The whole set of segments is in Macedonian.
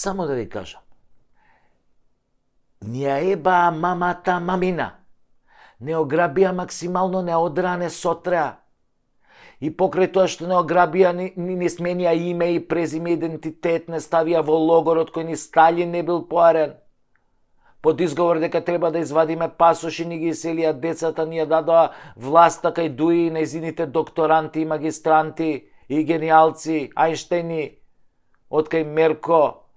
само да ви кажам. Ние ебаа мамата мамина. Не ограбија максимално, не одране сотреа. И покрај тоа што не ограбија, не сменија име и презиме, идентитет, не ставија во логорот кој ни Сталин не бил поарен. Под изговор дека треба да извадиме пасоши, ни ги иселија децата, ни ја дадоа власта кај дуи нејзините докторанти и магистранти и гениалци, Ајнштейни, од кај Мерко,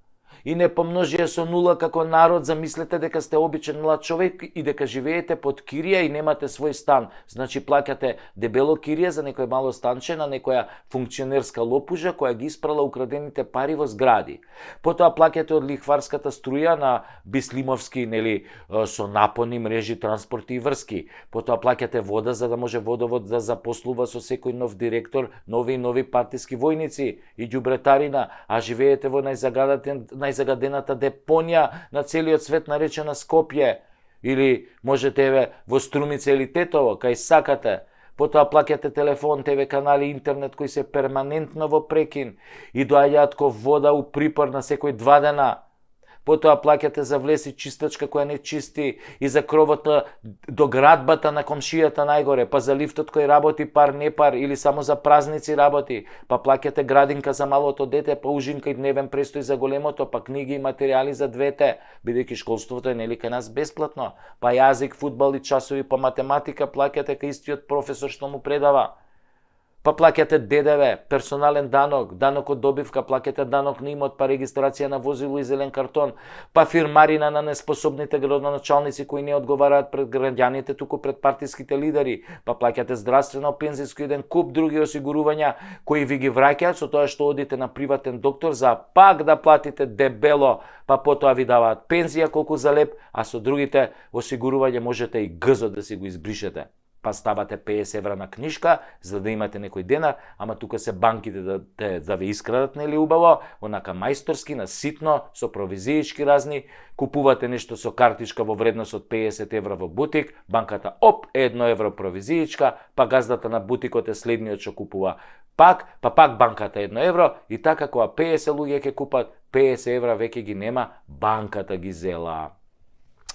и не помножија со нула како народ. Замислете дека сте обичен млад човек и дека живеете под кирија и немате свој стан. Значи плаќате дебело кирија за некој мало станче на некоја функционерска лопужа која ги испрала украдените пари во згради. Потоа плаќате од лихварската струја на Бислимовски, нели, со напони, мрежи, транспорти и врски. Потоа плаќате вода за да може водовод да запослува со секој нов директор, нови и нови партиски војници и ѓубретарина, а живеете во најзагадената депонија на целиот свет наречена Скопје, или можете во Струмица или Тетово, кај сакате. Потоа плаќате телефон, ТВ канали, интернет кои се перманентно во прекин и доаѓаат ко вода у припор на секој 2 дена. Потоа плаќате за влез и чистачка која не чисти и за кровот до градбата на комшијата најгоре, па за лифтот кој работи пар не пар или само за празници работи, па плаќате градинка за малото дете, па ужинка и дневен престој за големото, па книги и материјали за двете, бидејќи школството е нели кај нас бесплатно, па јазик, фудбал и часови по математика плаќате кај истиот професор што му предава. Па плаќате ДДВ, персонален данок, данок од добивка, плаќате данок на имот, па регистрација на возило и зелен картон, па фирмарина на неспособните градоначалници кои не одговараат пред граѓаните, туку пред партиските лидери, па плаќате здравствено, пензиско и еден куп други осигурувања кои ви ги враќаат со тоа што одите на приватен доктор за пак да платите дебело, па потоа ви даваат пензија колку за леп, а со другите осигурување можете и гзот да си го избришете. Па ставате 50 евра на книжка, за да имате некој денар, ама тука се банките да ви искрадат, нели убаво, онака мајсторски, на ситно, со провизиички разни, купувате нешто со картичка во вредност од 50 евра во бутик, банката оп, 1 евро провизиичка, па газдата на бутикот е следниот што купува пак банката 1 евро, и така кога 50 луѓе ќе купат, 50 евра веќе ги нема, банката ги зела.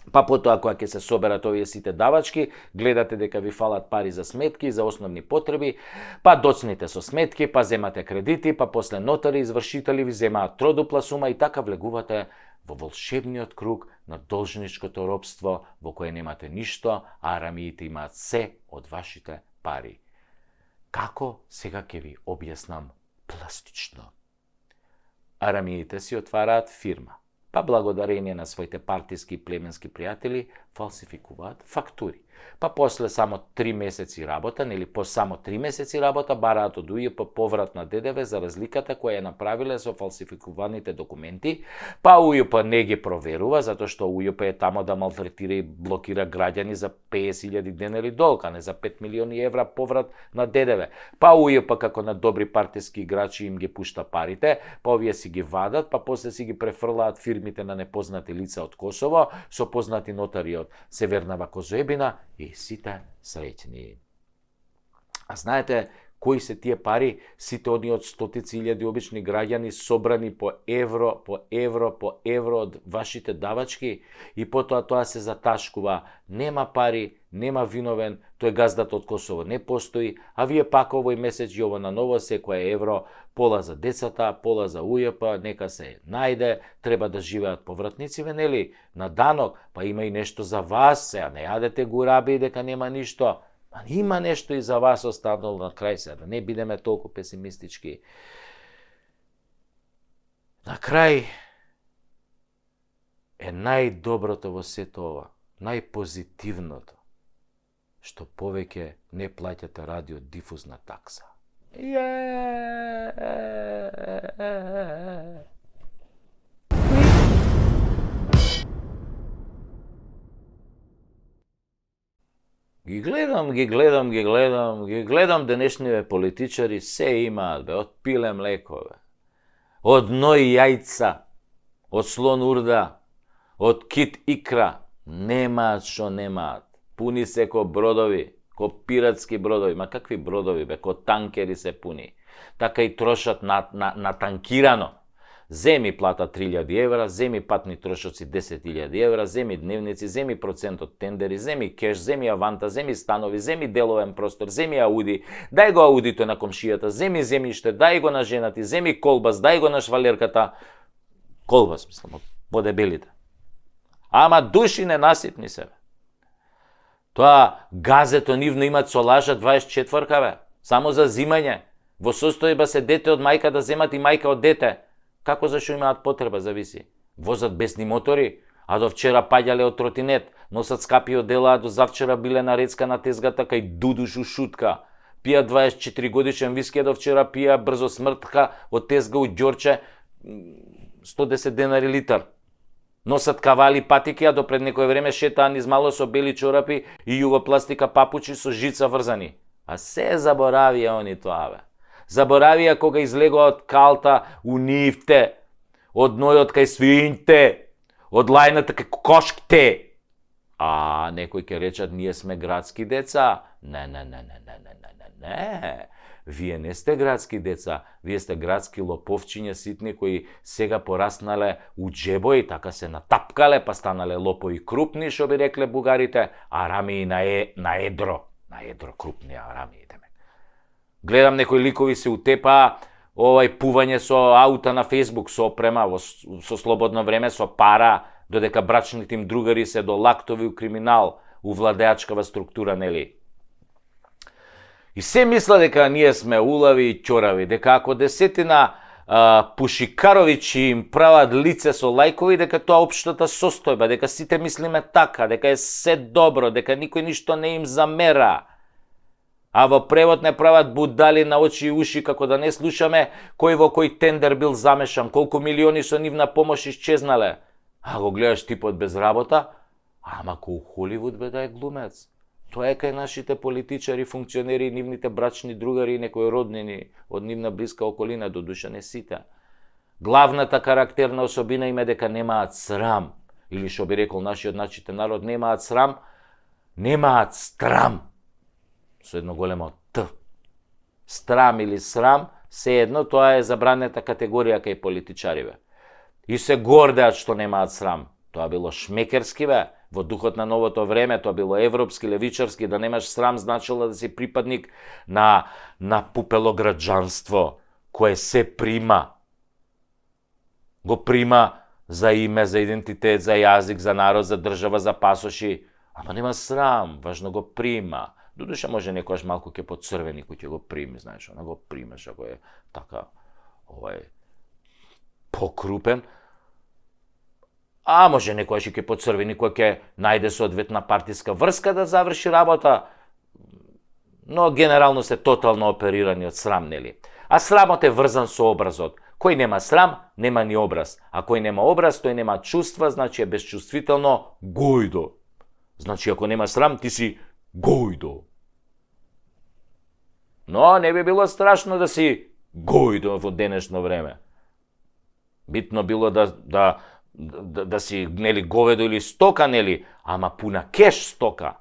Па потоа кога ќе се соберат овие сите давачки, гледате дека ви фалат пари за сметки, за основни потреби, па доцните со сметки, па земате кредити, па после нотари извршители ви земаат тродупла сума и така влегувате во волшебниот круг на должничкото робство во кое немате ништо, а арамиите имаат се од вашите пари. Како сега ќе ви објаснам пластично? Арамиите си отвараат фирма, па благодарение на своите партиски и племенски пријатели фалсификуваат фактури. Па после само 3 месеци работа, нели по само 3 месеци работа, бараат од УЈП поврат на ДДВ за разликата која ја направиле со фалсификуваните документи, па УЈП не ги проверува, затоа што УЈП е тамо да малтретира и блокира граѓани за 50.000 денари долг, а не за 5 милиони евра поврат на ДДВ. Па УЈП како на добри партиски играчи им ги пушта парите, па овие си ги вадат, па после си ги префрлаат фирмите на непознати лица од Косово, со познати нотари од Северна Козоебина, и сите среќни. А знаете кои се тие пари, сите они од стотици илјади обични граѓани собрани по евро од вашите давачки, и потоа тоа се заташкува. Нема пари, нема виновен, тој газдата од Косово не постои, а вие пак овој месец и ово на ново секој евро, пола за децата, пола за УЈП, нека се најде, треба да живеат повратнициве, нели, на данок, па има и нешто за вас, сега не јадете гураби дека нема ништо. Па има нешто и за вас останало на крај се, да не бидеме толку песимистички. На крај е најдоброто во сето ова, најпозитивното, што повеќе не плаќате радиодифузна такса. Ги гледам денешниве политичари, се имаат, бе, од пиле млеко, бе, од ној јајца, од слон урда, од кит икра, немаат што немаат, пуни се ко бродови, ко пиратски бродови, ма какви бродови, бе, ко танкери се пуни, така и трошат на танкирано. Земи плата 3000 евра, земи патни трошоци 10.000 евра, земи дневници, земи процент од тендери, земи кеш, земи аванта, земи станови, земи деловен простор, земи ауди, дај го аудито на комшијата, земи земјиште, дај го на женати, земи колбас, дај го на швалерката. Колбас, мислам, по дебелите. Ама души ненаситни се. Тоа газето нивно имат со лажа 24-ка, бе. Само за зимање. Во состојба се дете од мајка да земат и мајка од дете. Како зашо имаат потреба, зависи. Возат бесни мотори, а до вчера паѓале од тротинет, носат скапи одела, а до завчера биле на рецка на тезгата кај Дудуш у шутка. Пија 24 годишен виски, а до вчера пија брзо смртка од тезга у Ѓорче 110 денари литар. Носат кавали патики, а до пред некој време шетаан измало со бели чорапи и југопластика папучи со жица врзани. А се заборавија они тоа, бе. Заборавија кога излегоа од калта у нивте, од нојот кај свињте, од лајната кај кошките. А некои ќе речат, ние сме градски деца. Не. Вие не сте градски деца, вие сте градски лоповчиња ситни кои сега пораснале у џебои, така се натапкале, па станале лопови крупни, шо би рекле бугарите, а рамии на едро крупни рамии. Гледам некои ликови се утепаа, пување со аута на Facebook, со опрема, со слободно време, со пара, додека брачните им другари се до лактови у криминал, у владеачкава структура, нели? И се мисла дека ние сме улави и ќорави, дека ако десетина пушикаровичи им прават лице со лајкови, дека тоа општата состојба, дека сите мислиме така, дека е се добро, дека никој ништо не им замера. А во превод не прават будали на очи и уши, како да не слушаме кој во кој тендер бил замешан, колку милиони со нивна помош исчезнале. А го гледаш типот без работа, ама кој у Холивуд бе да е глумец. Тоа е кај нашите политичари, функционери, нивните брачни другари и некои роднини од нивна блиска околина, до душа не сите. Главната карактерна особина им е дека немаат срам, или што би рекол нашиот народ, немаат срам, немаат страм. Со едно големо Т. Страм или срам, се едно, тоа е забранета категорија кај политичариве. И се гордеат што немаат срам. Тоа било шмекерски, бе, во духот на новото време, тоа било европски, левичарски, да немаш срам значило да си припадник на пупело граѓанство, кое се прима. Го прима за име, за идентитет, за јазик, за народ, за држава, за пасоши. Ама нема срам, важно го прима. Додуша може некојаш малку ќе поцрвени кој ќе го прими, знаеш, она го примаш ако е така покрупен. А може некојаш и ќе поцрвени кој ќе најде соодветна партиска врска да заврши работа. Но генерално се тотално оперирани од срам, нели? А срамот е врзан со образот. Кој нема срам, нема ни образ. А кој нема образ, тој нема чувства, значи е безчувствително гојдо. Значи ако нема срам, ти си гојдо. Но не би било страшно да си гојдо во денешно време. Битно било да си, нели, говедо или стока, нели, ама пуна кеш стока.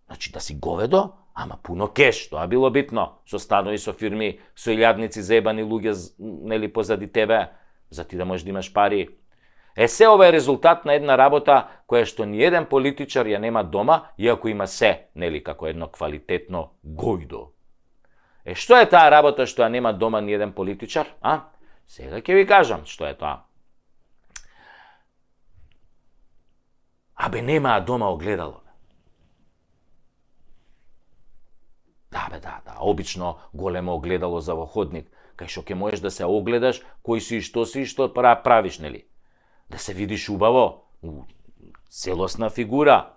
Значи да си говедо, ама пуно кеш, тоа било битно. Со станови, со фирми, со илјадници заебани луѓе, нели, позади тебе, за ти да можеш да имаш пари. Се ова е резултат на една работа која што ни еден политичар ја нема дома, иако има се, нели, како едно квалитетно гојдо. Што е таа работа што ја нема дома ни еден политичар? Сега ќе ви кажам што е тоа. Немаа дома огледало. Да, обично големо огледало за во ходник, кај што ќе можеш да се огледаш кој си и што правиш, нели? Да се видиш убаво, целосна фигура,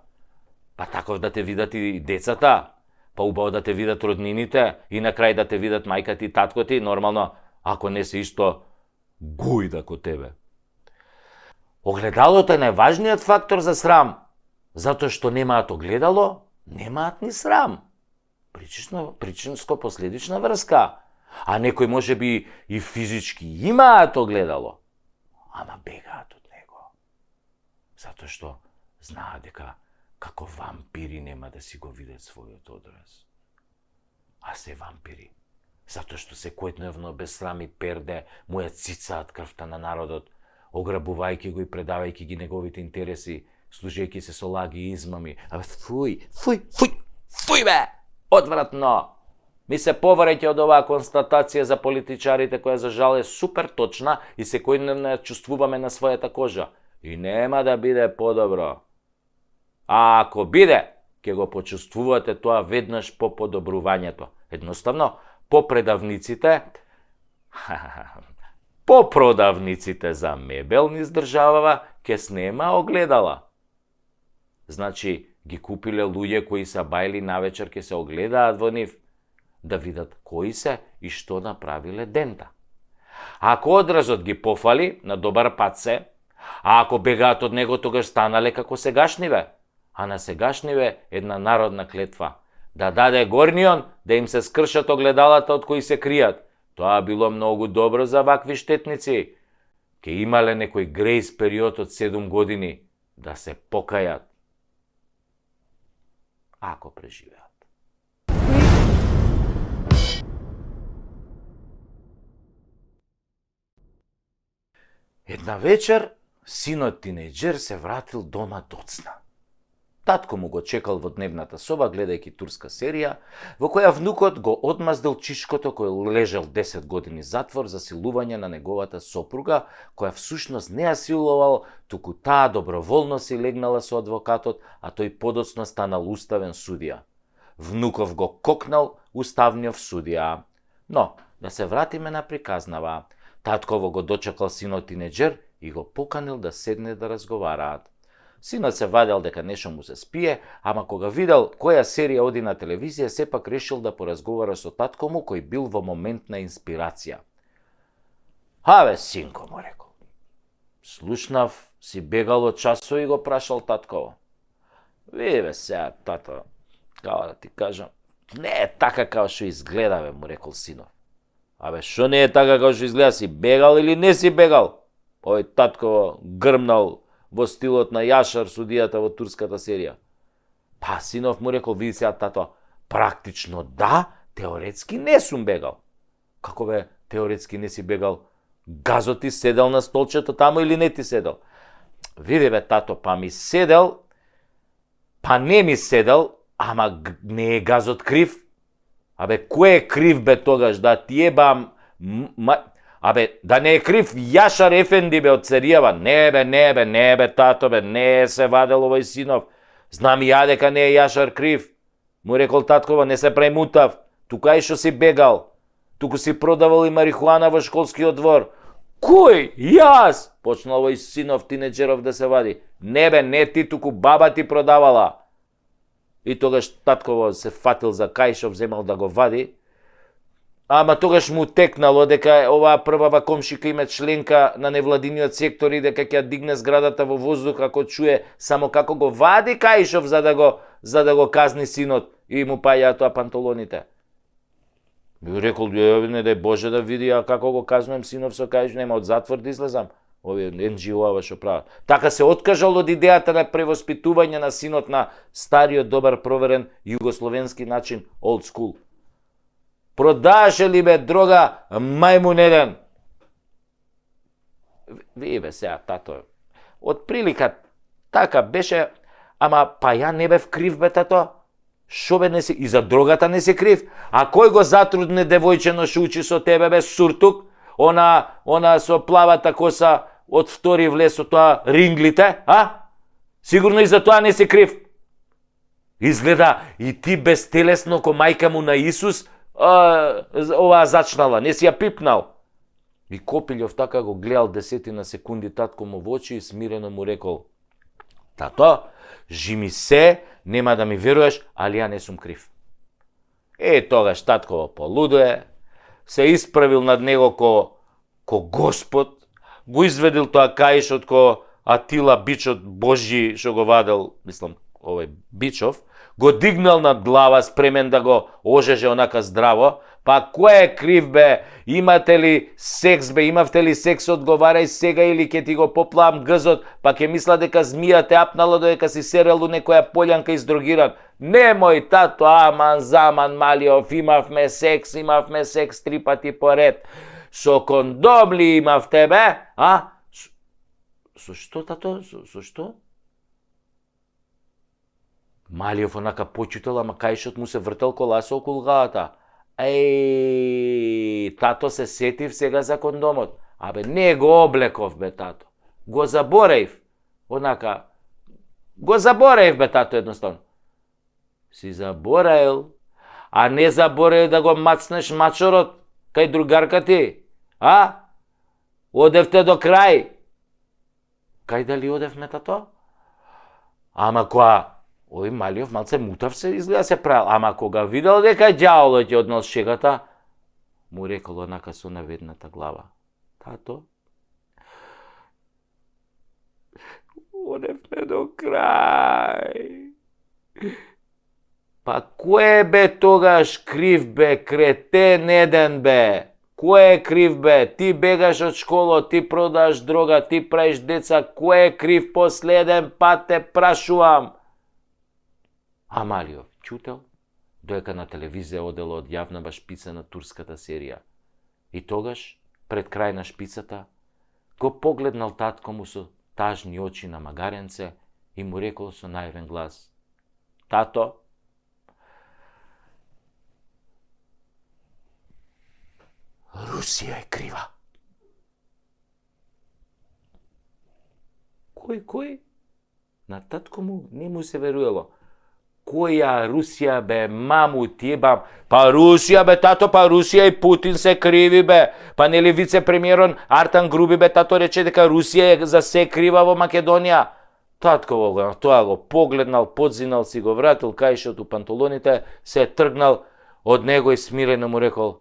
па таков да те видат и децата, па убаво да те видат роднините и на крај да те видат мајка ти и татко ти, нормално, ако не се исто гојда ко тебе. Огледалото е најважниот фактор за срам, затоа што немаат огледало, немаат ни срам. Причинско-последична врска. А некој може би и физички имаат огледало, ама бегаат од него. Затоа што знаат дека како вампири нема да си го видат својот одраз. А се вампири. Затоа што секојдневно без срам и перде му ја цицаат крвта на народот, ограбувајќи го и предавајќи ги неговите интереси, служејќи се со лаги и измами. Абе, фуј бе! Одвратно! Ми се повреќе од оваа констатација за политичарите, која за жал е супер точна и секојдневно ја чувствуваме на својата кожа. И нема да биде подобро. А ако биде, ќе го почувствувате тоа веднаш по подобрувањето. Едноставно, по продавниците за мебел низ државава ќе снема огледала. Значи, ги купиле луѓе кои са бајли навечер ќе се огледаат во нив, да видат кои се и што направиле дента. Ако одразот ги пофали, на добар пат се, а ако бегаат од него, тогаш станале како сегашниве. А на сегашниве една народна клетва. Да даде горнион, да им се скршат огледалата од кои се кријат. Тоа било многу добро за вакви штетници. Ке имале некој грейс период од 7 години да се покајат. Ако преживеат. Една вечер, синот тинејџер се вратил дома доцна. Татко му го чекал во дневната соба, гледајќи турска серија, во која внукот го одмаздил чишкото кој лежал 10 години затвор за силување на неговата сопруга, која всушност не ја силувал, туку таа доброволно си легнала со адвокатот, а тој подоцна станал уставен судија. Внуков го кокнал уставниот судија. Но, да се вратиме на приказнава. Татково го дочекал синот тинеџер и го поканил да седне да разговараат. Синот се вадел дека нешто му се спие, ама кога видел која серија оди на телевизија, сепак решил да поразговара со татко му, кој бил во момент на инспирација. Абе, синко, му рекол. Слушнав, си бегал од часо и го прашал татково. Види бе сега, тато, као да ти кажам, не е така као што изгледа, бе, му рекол синов. Абе, шо не е така као што изгледа, си бегал или не си бегал? Овој татково грмнал во стилот на Јашар, судијата во турската серија. Па, синов му рекол, види сега, тато, практично да, теоретски не сум бегал. Како бе, теоретски не си бегал? Газот ти седел на столчето таму или не ти седел? Види бе, тато, па ми седел, па не ми седел, ама не е газот крив? Абе, кој е крив бе тогаш, да ти ебам... Абе, да не е крив Јашар Ефенди бе од Царијава. Не бе, тато бе, не се вадел овој синов. Знам ја дека не е Јашар крив. Му рекол таткова, не се премутав. Тука и што си бегал. Туку си продавал и марихуана во школскиот двор. Кој? Јас? Почнал овој синов тинеџеров да се вади. Не бе, не ти, туку баба ти продавала. И тогаш татково се фатил за кајшов, земал да го вади. Ама тогаш му текнало дека оваа првава комшика име членка на невладиниот сектор и дека ќе дигне зградата во воздух ако чуе само како го вади кајшов за да го казни синот и му паѓаат тоа панталоните. Би рекол, не дај Боже да види како го казнувам синов со кајшов, нема од затвор да излезам. Овие NGO-ава што прават. Така се откажал од идејата на превоспитување на синот на стариот добар проверен југословенски начин, old school. Продаше ли бе дрога мајмун еден? Ви бе сега, тато, од прилика така беше, ама па ја не бев крив бе, тато. Шо бе не си, и за дрогата не си крив? А кој го затрудне девојчено шо учи со тебе бе, суртук? Она со плавата коса од втори влез со тоа ринглите, а? Сигурно и за тоа не си крив. Изгледа и ти безтелесно ко мајка му на Исус, оваа зачнала, не си ја пипнал. И Копилјов така го гледал 10 на секунди татко му во очи и смирено му рекол: тато, жими се, нема да ми веруваш, али ја не сум крив. Тогаш татко полудое, се исправил над него ко Господ, го изведил тоа каишот ко Атила бичот Божи што го вадел, мислам, овој Бичов, го дигнал над глава, спремен да го ожеже онака здраво. Па кој е крив бе? Имате ли секс бе? Имавте ли секс? Одговарај сега или ќе ти го поплавам гзот, па ќе мисла дека змија те апнала додека си серел у некоја полјанка издрогиран. Немој, тато, аман, заман, Малиов, имавме секс 3 пати поред. Со кондом ли имавте бе? А? Со што, тато? Со што? Малиов онака почутел, ама кајшот му се вртел коласа околу главата. Еј, тато се сетив сега за кондомот. Абе, не го облеков бе, тато. Го забореив. Онака, го забореив бе, тато, едноставно. Си забораил, а не забораил да го мацнеш мачорот кај другарка ти. А? Одевте до крај. Кај дали одевме, тато? Ама која... Ој Малиов малце мутав се изгледа се правил, ама кога видел дека ѓаволот ја однел шегата, му рекол онака со наведната глава. Тато, одевме до крај. Па кој бе тогаш крив бе, кретен еден бе? Кој е крив бе? Ти бегаш од школа, ти продаш дрога, ти правиш деца, кој е крив последен пат те прашувам? А Малиов чутел, доека на телевизија одела одјавнава шпица на турската серија. И тогаш, пред крај на шпицата, го погледнал татко му со тажни очи на магаренце и му рекол со наивен глас: Тато, Русија е крива. Кој? На татко му не му се веруело. Која Русија бе, маму ти ебам? Па Русија бе, тато, па Русија и Путин се криви бе. Па нели вице-премиерон Артан Груби бе, тато рече дека Русија е за се крива во Македонија. Татко го тоа го погледнал, подзинал, си го вратил кајшот у панталоните, се тргнал од него и смирено му рекол: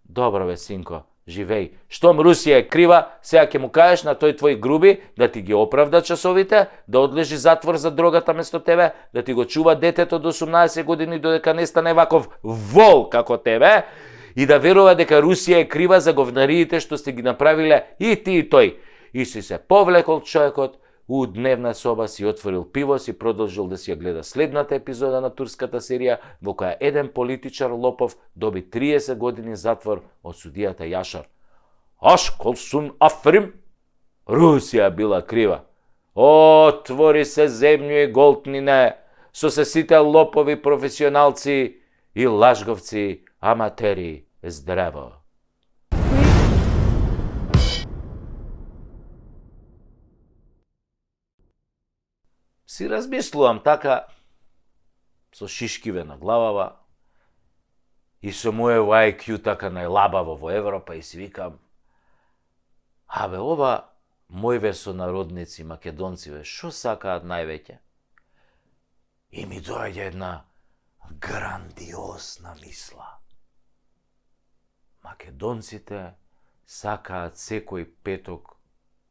Добро бе, синко, живеј. Штом Русија е крива, сега ќе му кажеш на тој твој Груби да ти ги оправда часовите, да одлежи затвор за дрогата место тебе, да ти го чува детето до 18 години додека не стане ваков вол како тебе и да верува дека Русија е крива за говнариите што сте ги направиле и ти и тој. И си се повлекол човекот у дневна соба, си отворил пиво, си продолжил да си ја гледа следната епизода на турската серија, во која еден политичар лопов доби 30 години затвор од судијата Јашар. Ашколсун Африм, Русија била крива. Отвори се земју и голтнине, со се сите лопови професионалци и лажговци, аматери, здраво. Си размислувам така, со шишкиве на главава и со мојево IQ така најлабаво во Европа и си викам: абе, ова мојве сонародници македонциве, шо сакаат највеќе? И ми доаѓа една грандиозна мисла. Македонците сакаат секој петок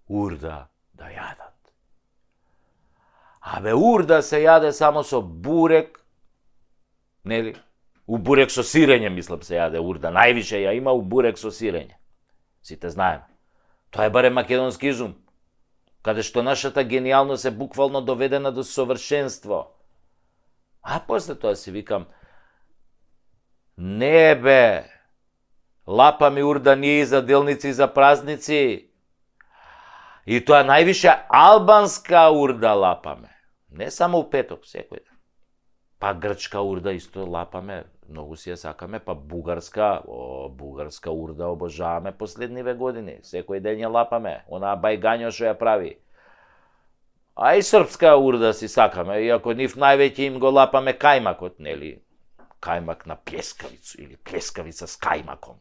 урда да јадат. Абе, урда се јаде само со бурек, нели? У бурек со сирење, мислам, се јаде урда. Највише ја има у бурек со сирење. Сите знаеме. Тоа е барем македонски изум, каде што нашата генијалност е буквално доведена до совршенство. А после тоа си викам: не бе, лапаме урда ние и за делници и за празници. И тоа највише албанска урда лапаме. Не само у петок, секој ден. Па грчка урда исто лапаме, многу си ја сакаме, па бугарска, бугарска урда обожаваме последниве години. Секој ден ја лапаме, онаа бајгањо што ја прави. А и српска урда си сакаме, иако нив највеќе им го лапаме кајмакот, нели? Кајмак на плескавицу или плескавица с кајмаком.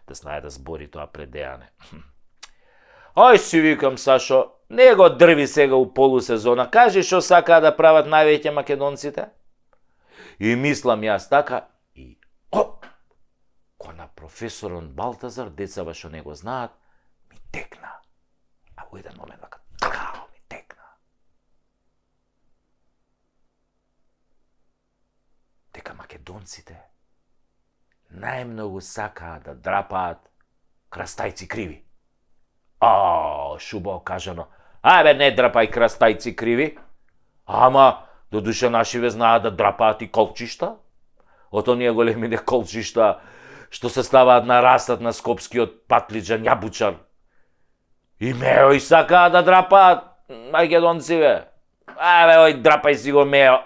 Да знае да збори тоа пред дејане. Ај си викам, Сашо, не го дрви сега у полусезона, кажи што сакаа да прават највеќе македонците. И мислам јас така, и ко на професорон Балтазар, децава што не го знаат, ми текна. А во еден момент така, ми текна. дека македонците најмногу сакаат да драпаат крастајци криви. Шубаво кажано. Ајбе, не драпај крастајци криви. Ама, додуше нашиве знаат да драпаат и колчишта. Од оние големине колчишта што се ставаат на растат на скопскиот патлиџан јабучар. И мео и сакаат да драпаат македонциве. Ајбе, ој, драпај си го мео.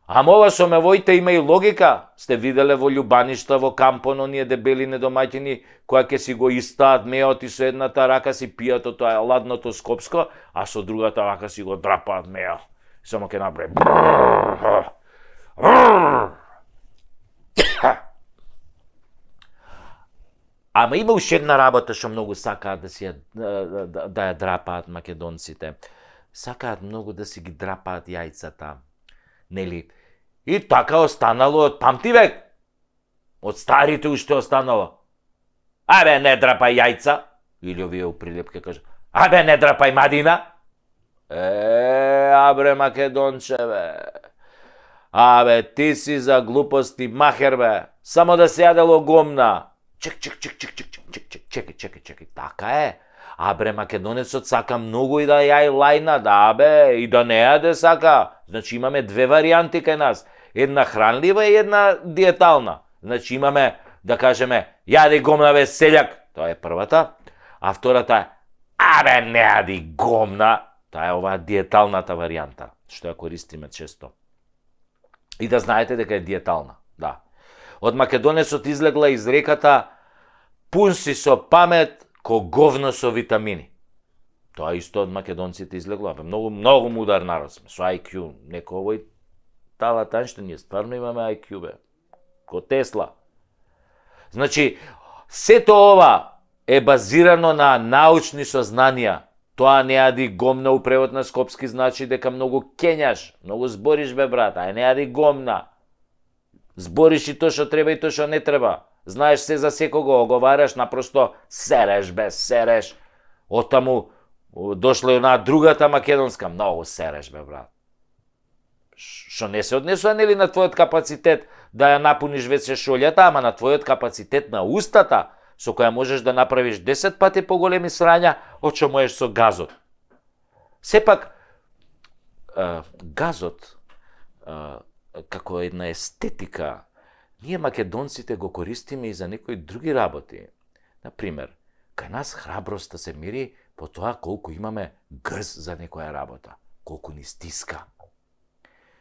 Ама ова со мевоите има и логика. Сте виделе во Љубаништа, во кампон, оние дебели недомаќини, која ќе си го истаат меот и со едната рака си пијат од тоа ладното скопско, а со другата рака си го драпаат мео. Само ќе направи. Ама има уште една работа што многу сакаат да си да ја драпаат македонците. Сакаат многу да си ги драпаат јајцата. Нели? И така останало од памти век. Од старите уште останало. Абе, не драпај јајца. Или овие у прилепке кажа. Абе, не драпај мадина. Абре, македончеве. Абе, ти си за глупости махер, бе. Само да се јадело гомна. Чекај. Така е. Абре, македонецот сака многу и да јај лајна, да, бе, и да не јаде сака. Значи имаме две варијанти кај нас. Една хранлива и една диетална. Значи имаме, да кажеме, јади гомна, бе, селјак. Тоа е првата. А втората е, абе, не јади гомна. Тоа е оваа диеталната варијанта, што ја користиме често. И да знаете дека е диетална, да. Од македонецот излегла изреката пун си со памет ко говно со витамини. Тоа исто од македонците излегло. Многу мудар народ сме, со IQ. Неко овој талатанште, ние стварно имаме IQ, бе. Ко Тесла. Значи, сето ова е базирано на научни сознанија. Тоа не јади гомна у превод на скопски значи дека многу кењаш, многу збориш, бе, брат, ај не јади гомна. Збориш и тоа што треба и тоа што не треба. Знаеш се за секого, оговараш, напросто сереш, бе, сереш. Отаму дошла и онаа другата македонска, многу сереш, бе, брат. Што не се однесува, нели, на твојот капацитет да ја напуниш веќе шолјата, ама на твојот капацитет на устата, со која можеш да направиш 10 пати поголеми срања од што можеш со газот. Сепак, газот, како една естетика, ние македонците го користиме и за некои други работи. Например, кај нас храброста се мери по тоа колку имаме грз за некоја работа, колку ни стиска,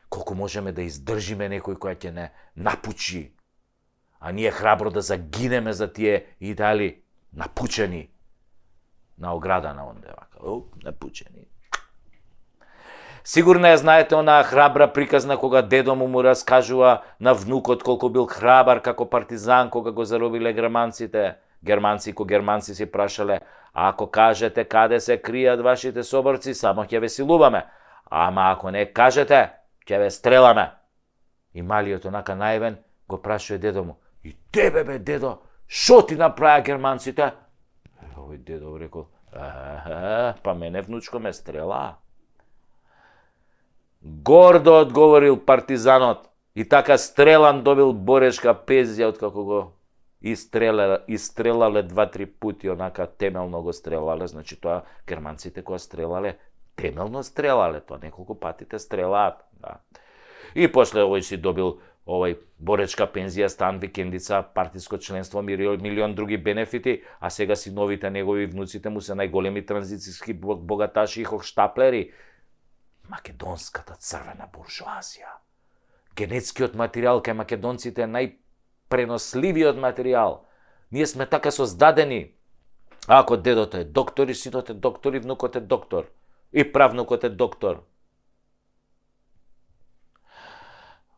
колку можеме да издржиме некој која ќе не напучи, а ние храбро да загинеме за тие идеали напучени на ограда на онде, напучени. Сигурно ја знаете онаа храбра приказна кога дедо му раскажува на внукот колку бил храбар како партизан кога го заробиле германците. Германци си прашале, ако кажете каде се кријат вашите соборци, само ќе ве силуваме. Ама ако не кажете, ќе ве стреламе. И малиот онака наивен го прашува дедо му, и тебе, бе, дедо, шо ти направија германците? Овој дедо рекол, па мене внучко ме стрела. Гордо одговорил партизанот и така стрелан добил борешка пензија откако го истрелале 2-3 пути, онака темелно го стрелале, значи тоа германците кога стрелале, темелно стрелале, тоа неколку пати те стрелаат, да. И после овој си добил овој боречка пензија, стан, викендица, партиско членство, милион други бенефити, а сега си новите негови внуците му се најголеми транзицијски богаташи и хохштаплери. Македонската црвена буржуазија. Генетскиот материјал кај македонците е најпреносливиот материјал. Ние сме така создадени. Ако дедото е доктор, и синот е доктор, и внукот е доктор, и правнукот е доктор.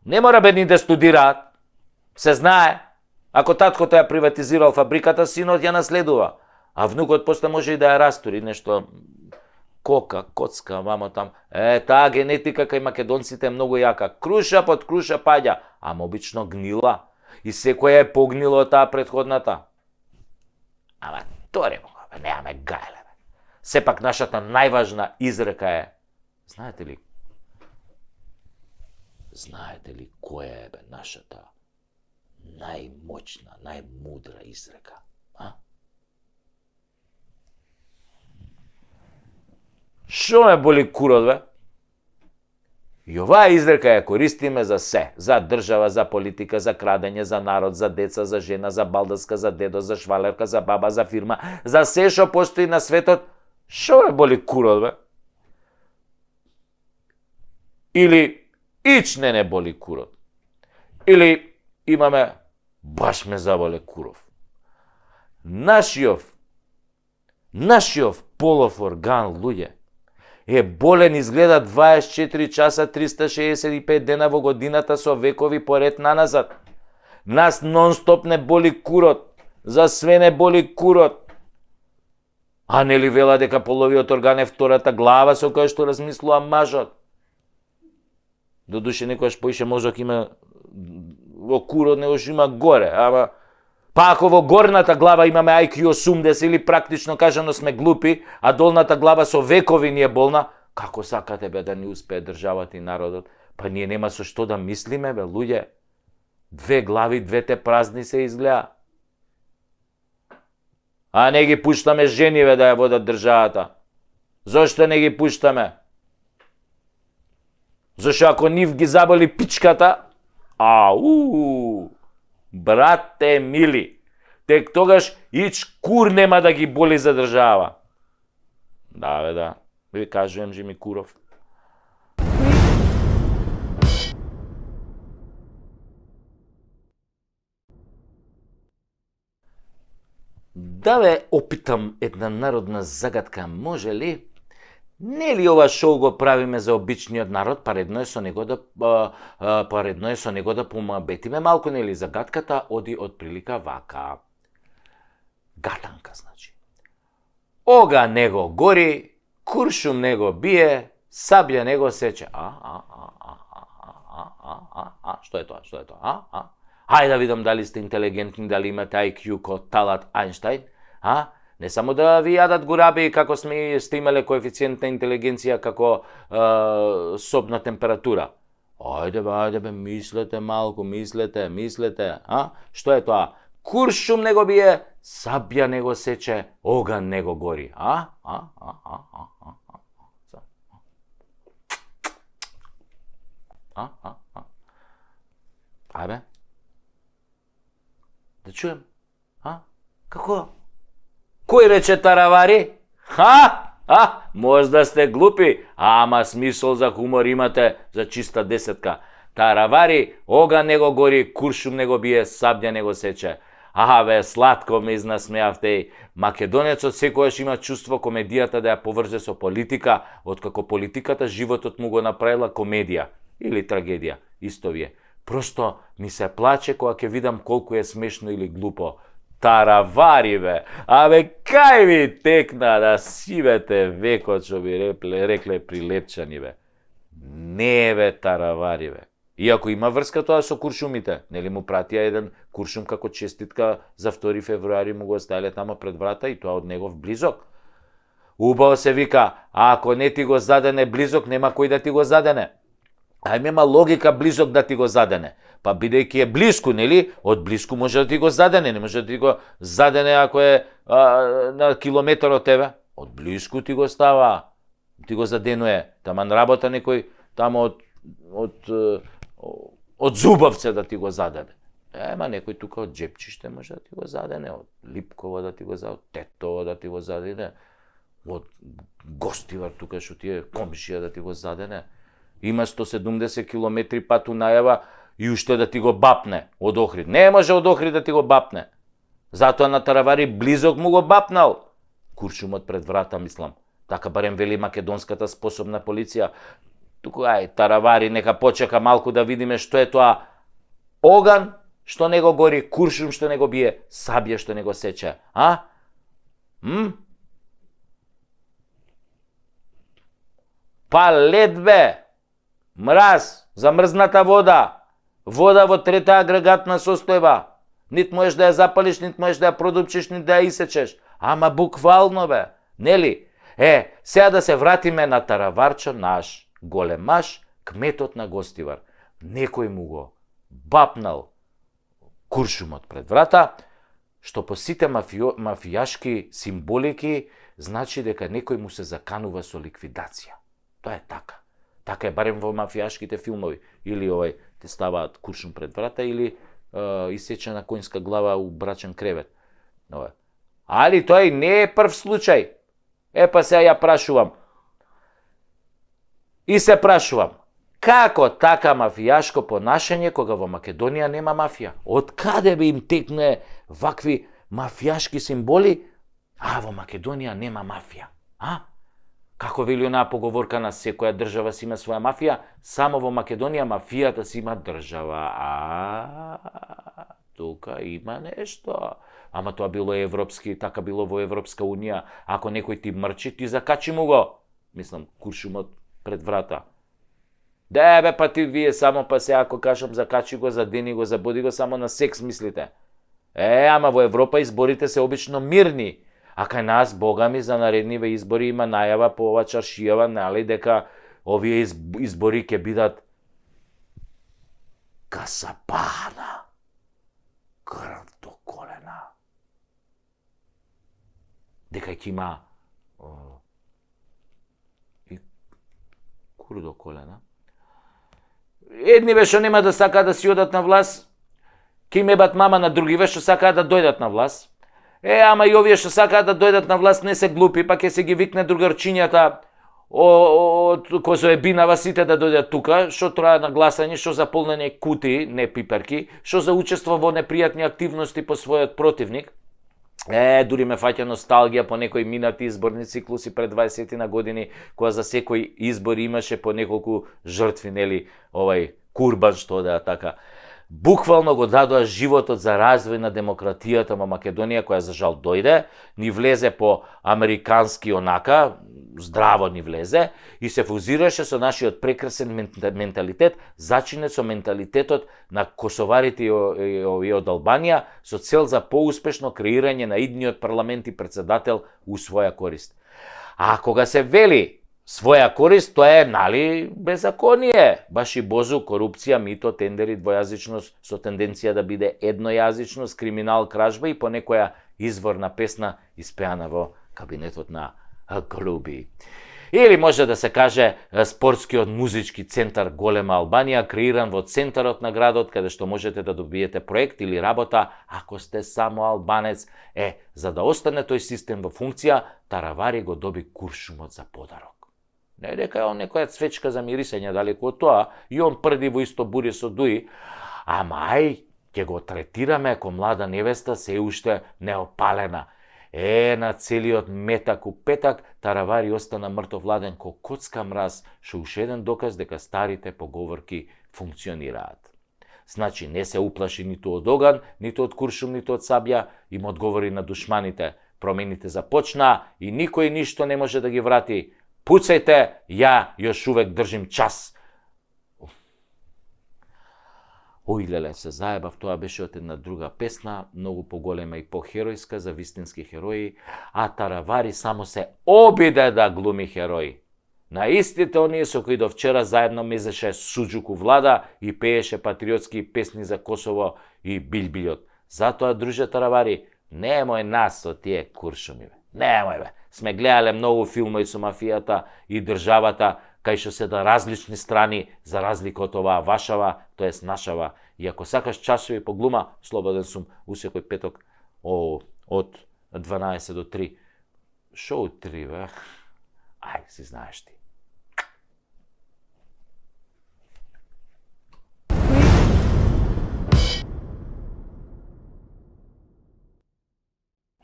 Не мора бедни да студираат. Се знае. Ако таткото ја приватизирал фабриката, синот ја наследува. А внукот после може и да ја растури нешто кока, коцка, мамо там. Таа генетика кај македонците е многу јака. Круша под круша паѓа, ама обично гнила. И секоја е погнило од таа претходната. Ама торе му, немаме гајле. Сепак нашата најважна изрека е, знаете ли, Знаете ли која е нашата најмоćна, најмудра изрека? Шо ме боли курот, бе? И оваа изрека ја користиме за се. За држава, за политика, за крадење, за народ, за деца, за жена, за балдаска, за дедо, за швалерка, за баба, за фирма, за се што постои на светот. Шо ме боли курот, бе? Или ич не боли курот. Или имаме баш ме заболе куров. Нашиов полов орган, луѓе, е болен изгледа 24 часа 365 дена во годината со векови поред наназад. Нас нон-стоп не боли курот. За све не боли курот. А нели вела дека половиот орган е втората глава со која што размислува мажот? Додуше некојаш поише мозок има во курот, него што има горе, ама па ако во горната глава имаме IQ 80 или практично кажано сме глупи, а долната глава со векови ни е болна, како сакате бе да ни успее државата и народот? Па ние нема со што да мислиме, бе, луѓе. Две глави, двете празни се изгледа. А не ги пуштаме жениве да ја водат државата. Зошто не ги пуштаме? Зашто ако нив ги заболи пичката, брате мили, тек тогаш ич кур нема да ги боли за држава. Да, бе, да. Ви кажувам, Жими Куров. Да ве опитам една народна загадка, може ли? Не ли ова шоу го правиме за обичниот народ, па редно е со него да помабетиме малку, нели? Загадката оди од прилика вака. Гатанка, значи. Ога него гори, куршум него бие, сабја него сече. Што е тоа? Што е тоа? Хајде да видам дали сте интелигентни, дали имате IQ ко Талат Ајнштајн, Не само да ви јадат гураби како сте имале коефициент на интелигенција како собна температура. Ајде бе, мислете малку, мислете, Што е тоа? Куршум него бие, сабја него сече, оган него гори. Ајде. Да чуем. Како? Кој рече таравари? Можда сте глупи, ама смисол за хумор имате за чиста десетка. Таравари, оган него гори, куршум него бие, сабја него сече. Бе, сладко ме изнасмеавте. Македонецот секојаш има чувство комедијата да ја поврзе со политика, откако политиката животот му го направила комедија или трагедија, исто вие. Просто ми се плаче кога ќе видам колку е смешно или глупо. Таравари, бе! Кај ви текна да сивете векот, што би рекле прилепчани, бе. Не, бе, таравари, бе. Иако има врска тоа со куршумите, нели му пратија еден куршум како честитка за 2 февруари, му го оставиле тама пред врата и тоа од негов близок. Убаво се вика, ако не ти го задене близок, нема кој да ти го задене. Нема логика близок да ти го задене. Па бидејќи е блиску, нели? Од блиску може да ти го задене, не може да ти го задене ако е на километар од тебе. Од блиску ти го става, ти го заденуе. Таман работа некој тамо од Зубовце да ти го задене. Ема некој тука од Джепчиште може да ти го задене, од Липково да ти го задене, од Тетово да ти го задене, од Гостивар тука што ти е комшија да ти го задене. Има 170 километри пат унајава и уште да ти го бапне од Охрид. Не може од Охрид да ти го бапне. Затоа на таравари близок му го бапнал. Куршумот пред врата, мислам. Така барем вели македонската способна полиција. Туку, таравари, нека почека малку да видиме што е тоа. Оган што него гори, куршум што него бие, сабја што него сече. Па лед, бе! Мраз, замрзната вода, вода во трета агрегатна состојба. Нит можеш да ја запалиш, нит можеш да ја продупчиш, нит да ја исечеш. Ама буквално, бе, нели? Сега да се вратиме на тараварчо наш, големаш, кметот на Гостивар. некој му го бапнал куршумот пред врата, што по сите мафијашки символики значи дека некој му се заканува со ликвидација. Тоа е така. Така е барем во мафијашките филмови. Или те ставаат куршум пред врата, или исечена коњска глава у брачен кревет. Али тоа и не е прв случај. Па сега ја прашувам. И се прашувам, како така мафијашко понашање кога во Македонија нема мафија? Од каде би им текне вакви мафијашки символи, а во Македонија нема мафија? Како вели онаа поговорка, на секоја држава си има своја мафија, само во Македонија мафијата си има држава. Тука има нешто. Ама тоа било европски, така било во Европска унија. Ако некој ти мрчи, ти закачи му го. Мислам, куршумот пред врата. Па ти вие само па се, ако кажам, закачи го, задени го, забуди го, само на секс мислите. Ама во Европа изборите се обично мирни. А кај нас, бога ми, за наредниве избори има најава по ова чаршијава, нали, дека овие избори ќе бидат касапана, крв до колена. Дека ќе има и кур до колена. Едниве што нема да сакаат да си одат на власт, ќе им ебат мама, на другиве што сакаат да дојдат на власт. Ама и овие што сакаат да дојдат на власт не се глупи, па ќе се ги викне другарчињата од Козоебинава сите да дојдат тука, што троа на гласање, што за полнење кутии, не пиперки, што за учество во непријатни активности по својот противник. Дури ме фаќа носталгија по некои минати изборни циклуси пред 20 на години, кога за секој избор имаше по неколку жртви, нели, курбан што да така. Буквално го дадоа животот за развој на демократијата во Македонија, која за жал дојде, ни влезе по американски онака, здраво ни влезе, и се фузираше со нашиот прекрасен менталитет, зачинет со менталитетот на косоварите и од Албанија, со цел за поуспешно креирање на идниот парламент и председател у своја корист. А кога се вели своја корист, тоа е, нали, беззаконие. Баш и бозу, корупција, мито, тендери, двојазичност, со тенденција да биде еднојазичност, криминал, кражба и по некоја изворна песна испеана во кабинетот на Груби. Или може да се каже спортскиот музички центар Голема Албанија, креиран во центарот на градот, каде што можете да добиете проект или работа, ако сте само албанец. За да остане тој систем во функција, Таравари го доби куршумот за подарок. Не дека е он некоја цвечка за мирисење, далеку од тоа, и он прди во исто бури со дуи, ама ќе го третираме како млада невеста, се уште неопалена. На целиот метак у петак, Таравари остана мртовладен ко коцка мраз, што уште еден доказ дека старите поговорки функционираат. Значи, не се уплаши ниту од оган, ниту од куршум, ниту од сабја, им одговори на душманите. Промените започна и никој ништо не може да ги врати. Пуцајте, ја још увек држим час. Леле, се заебав, тоа беше од една друга песна, многу поголема и похеројска за вистински херои, а Таравари само се обиде да глуми херои. На истите оние со кои до вчера заедно мезеше суџук у влада и пееше патриотски песни за Косово и Билбилјот. Затоа, друже Таравари, немој нас со тие куршуми, немој бе. Сме гледале многу филмови со мафијата и државата, кај што се да различни страни, за разлика од оваа вашава, тоест нашава. И ако сакаш часови по глума, слободен сум у секој петок од 12 до 3. Шо од 3, бе? Си знаеш ти.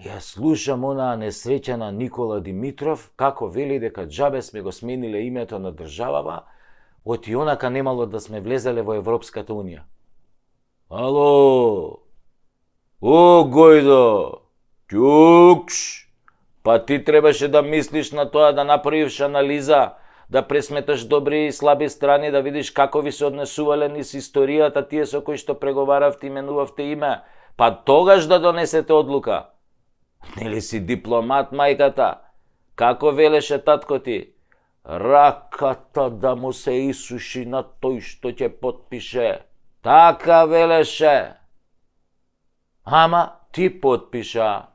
Ја слушам онаа несреќена Никола Димитров, како вели дека џабе сме го смениле името на државава, од и онака немало да сме влезеле во Европската унија. Ало! О, Гојдо! Ќукш! Па ти требаше да мислиш на тоа, да направиш анализа, да пресметаш добри и слаби страни, да видиш како ви се однесувале низ историјата тие со кои што преговаравте, именувавте име, па тогаш да донесете одлука. Нели си дипломат, мајката? Како велеше татко ти? раката да му се исуши на тој што ќе потпише. Така велеше. Ама ти потпиша.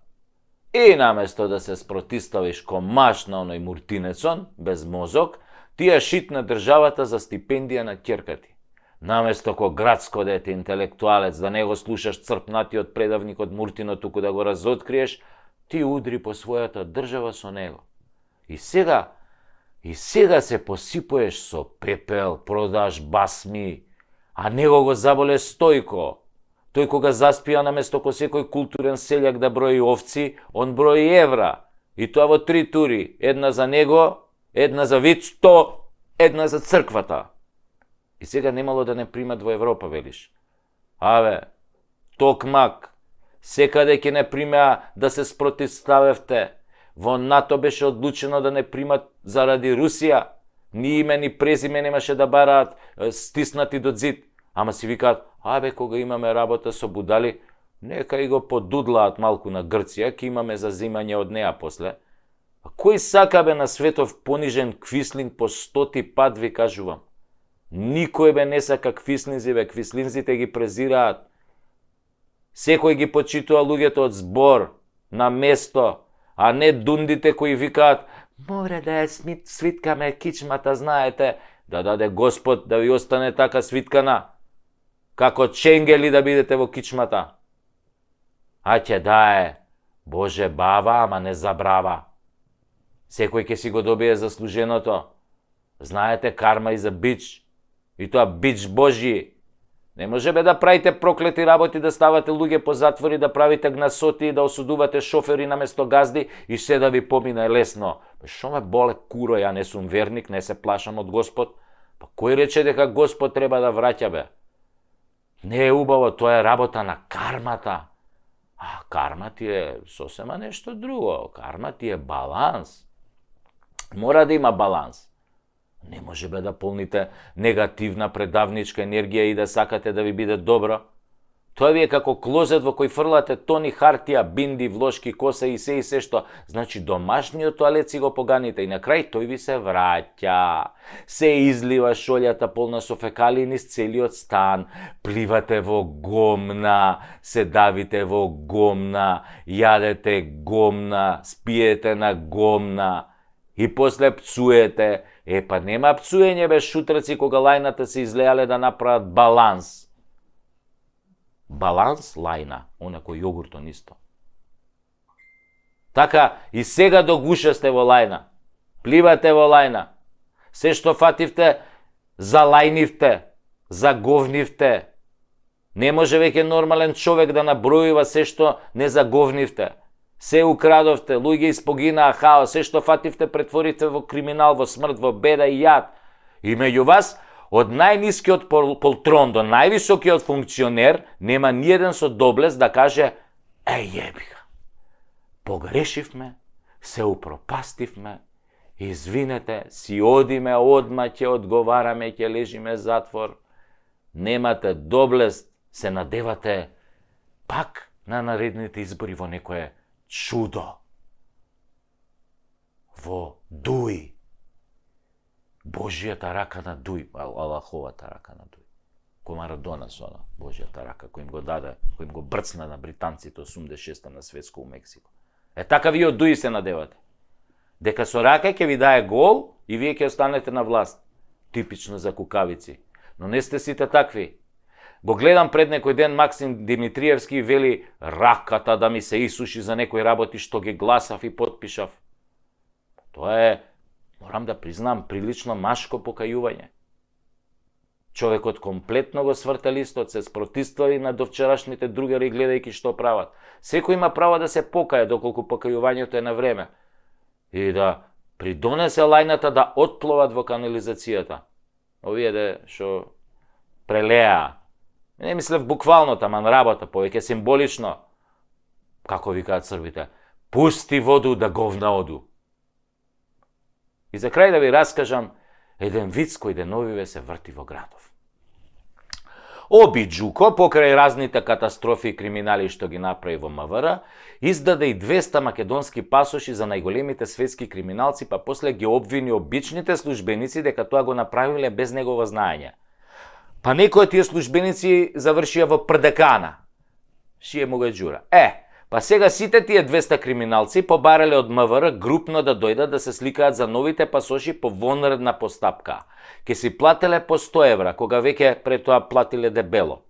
И наместо да се спротиставиш комаш на оној муртинецон, без мозок, ти ја шитна државата за стипендија на ќерка ти. Наместо ко градско дете интелектуалец да не го слушаш црпнатиот предавник од Муртино, туку да го разоткриеш, ти удри по својата држава со него. И сега се посипуеш со пепел, продаш басми, а него го заболе Стојко. Тој кога заспија наместо ко секој културен селјак да брои овци, он брои евра. И тоа во 3 тури. Една за него, една за Вицто, една за црквата. И сега немало да не примат во Европа, велиш. Аве, токмак, секаде ќе не примеа да се спротивставевте. Во НАТО беше одлучено да не примат заради Русија. Ни име, ни презиме немаше да бараат стиснати до зид. Ама си викаат, абе, кога имаме работа со будали, нека и го подудлаат малку на Грција, ке имаме зазимање од неа после. А кој сака бе на светов понижен квислинг по 100 пат, ви кажувам? Никој бе не сака квислинзи, бе, квислинзите ги презираат. Секој ги почитува луѓето од збор, на место, а не дундите кои викаат, море да ја свиткаме кичмата, знаете, да даде Господ да ви остане така свиткана, како ченгели да бидете во кичмата. А ќе дае, Боже бава, ама не забрава. Секој ќе си го добие заслуженото. Знаете, карма и за бич. И тоа бич Божи. Не може бе да правите проклети работи, да ставате луѓе по затвори, да правите гнасоти, да осудувате шофери наместо газди и се да ви помине лесно. Шо ме боле куро, ја не сум верник, не се плашам од Господ. Па кој рече дека Господ треба да враќа, бе? Не е убаво, тоа е работа на кармата. А карма ти е сосема нешто друго. Карма ти е баланс. Мора да има баланс. Не може бе да полните негативна предавничка енергија и да сакате да ви биде добро. Тоа ви е како клозет во кој фрлате тони хартија, бинди, влошки, коса и се што. Значи домашниот тоалет си го поганите и на крај тој ви се враќа. Се излива шолјата полна со фекалии низ целиот стан. Пливате во гомна, се давите во гомна, јадете гомна, спиете на гомна и после пцуете. Па нема пцуење бе шутраци кога лајната се излеале да направат баланс. Баланс лајна, онако јогуртон исто. Така и сега до гуша сте во лајна. Пливате во лајна. Се што фативте, залајнивте, заговнивте. Не може веќе нормален човек да набројува се што не заговнивте. Се украдовте, луѓе испогинаа, хаос, се што фативте претворите во криминал, во смрт, во беда и јад. И меѓу вас, од најнискиот полтрон до највисокиот функционер, нема ниеден со доблест да каже, јебига, погрешивме, се упропастивме, извинете, си одиме, одма ќе одговараме, ќе лежиме затвор. Немате доблест, се надевате пак на наредните избори во некое чудо. Во Дуј. Божијата рака на Дуј, Аллаховата рака на Дуј. Кој Марадона со она, Божијата рака, кој им го даде, кој им го брцна на британците 86-та на светско у Мексико. Така вие од Дуј се надевате. Дека со рака ќе ви дае гол и вие ќе останете на власт. Типично за кукавици. Но не сте сите такви. Го гледам пред некој ден Максим Димитриевски вели раката да ми се исуши за некои работи што ги гласав и потпишав. Тоа е, морам да признам, прилично машко покајување. Човекот комплетно го сврта листот, се спротивстави на довчерашните другари гледајќи што прават. Секој има право да се покае доколку покајувањето е на време и да придонесе лајната да отпловат во канализацијата. Овие де што прелеа. Не мислев буквално, таман работа, повеќе символично. Како викаат србите, пусти воду да говна оду. И за крај да ви раскажам еден виц кој деновиве се врти во градов. Оби Джуко, покрај разните катастрофи и криминали што ги направи во МВР, издаде и 200 македонски пасоши за најголемите светски криминалци, па после ги обвини обичните службеници дека тоа го направиле без негово знаење. Па некои од тие службеници завршија во ПРДК-на. Шие му го џура. Па сега сите тие 200 криминалци побарале од МВР групно да дојдат да се сликаат за новите пасоши по вонредна постапка. Ке си плателе по 100 евра, кога веќе пред тоа платиле дебело.